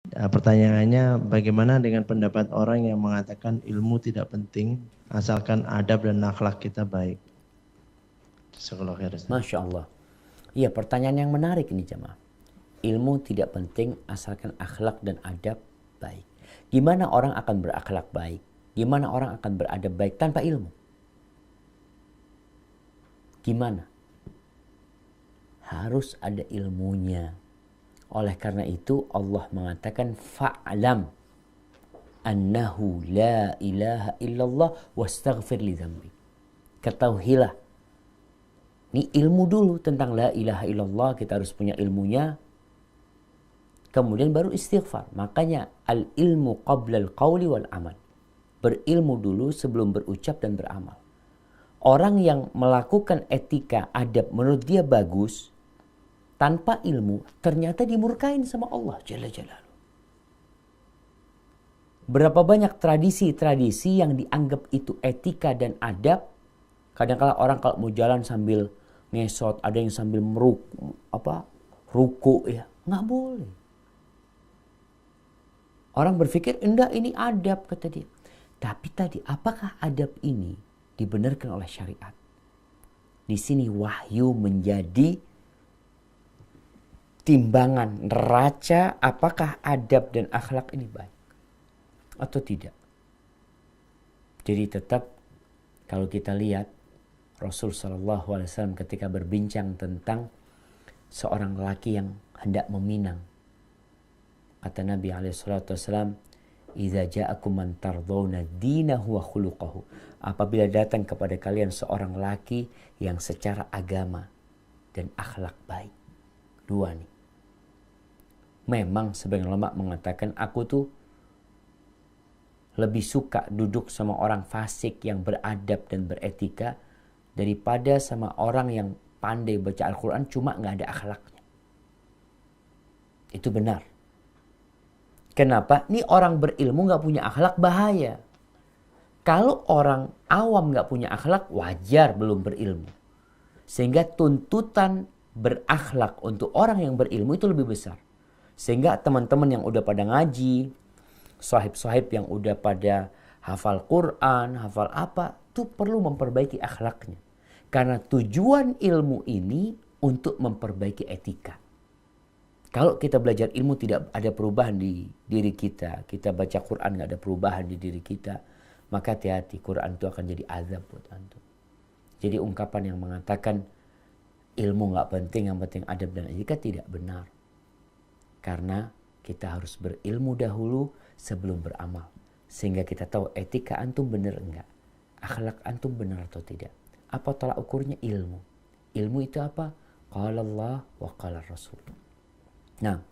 Pertanyaannya, bagaimana dengan pendapat orang yang mengatakan ilmu tidak penting asalkan adab dan akhlak kita baik? Masya Allah. Iya, pertanyaan yang menarik ini jemaah. Ilmu tidak penting asalkan akhlak dan adab baik. Gimana orang akan berakhlak baik? Gimana orang akan beradab baik tanpa ilmu? Gimana? Harus ada ilmunya. Oleh karena itu Allah mengatakan fa'lam annahu la ilaha illallah wastaghfir li dzambi. Ketahuilah. Ini ilmu dulu tentang la ilaha illallah, kita harus punya ilmunya. Kemudian baru istighfar. Makanya al ilmu qabla al qawli wal amal. Berilmu dulu sebelum berucap dan beramal. Orang yang melakukan etika adab menurut dia bagus tanpa ilmu ternyata dimurkain sama Allah Jalla Jalaluhu. Berapa banyak tradisi-tradisi yang dianggap itu etika dan adab. Kadang-kala orang kalau mau jalan sambil ngesot, ada yang sambil ruku ya, nggak boleh. Orang berpikir enggak ini adab kata dia. Tapi tadi apakah adab ini dibenarkan oleh syariat? Di sini wahyu menjadi timbangan neraca apakah adab dan akhlak ini baik atau tidak. Jadi tetap kalau kita lihat Rasul SAW ketika berbincang tentang seorang lelaki yang hendak meminang. Kata Nabi SAW, "Idza ja'akum man tardawna dinahu wa khuluquhu." Apabila datang kepada kalian seorang laki yang secara agama dan akhlak baik. Dua nih. Memang sebagian ulama mengatakan aku tuh lebih suka duduk sama orang fasik yang beradab dan beretika daripada sama orang yang pandai baca Al-Quran cuma gak ada akhlaknya. Itu benar. Kenapa? Ini orang berilmu gak punya akhlak bahaya. Kalau orang awam gak punya akhlak wajar belum berilmu. Sehingga tuntutan berakhlak untuk orang yang berilmu itu lebih besar. Sehingga teman-teman yang udah pada ngaji, sahib-sahib yang udah pada hafal Quran, hafal apa, itu perlu memperbaiki akhlaknya. Karena tujuan ilmu ini untuk memperbaiki etika. Kalau kita belajar ilmu tidak ada perubahan di diri kita, kita baca Quran gak ada perubahan di diri kita, maka hati-hati, Quran itu akan jadi azab buat antum. Jadi ungkapan yang mengatakan ilmu gak penting, yang penting adab dan etika tidak benar. Karena kita harus berilmu dahulu sebelum beramal. Sehingga kita tahu etika antum benar enggak, akhlak antum benar atau tidak. Apa tolak ukurnya? Ilmu. Ilmu itu apa? Qala Allah wa qala Rasul. Nah,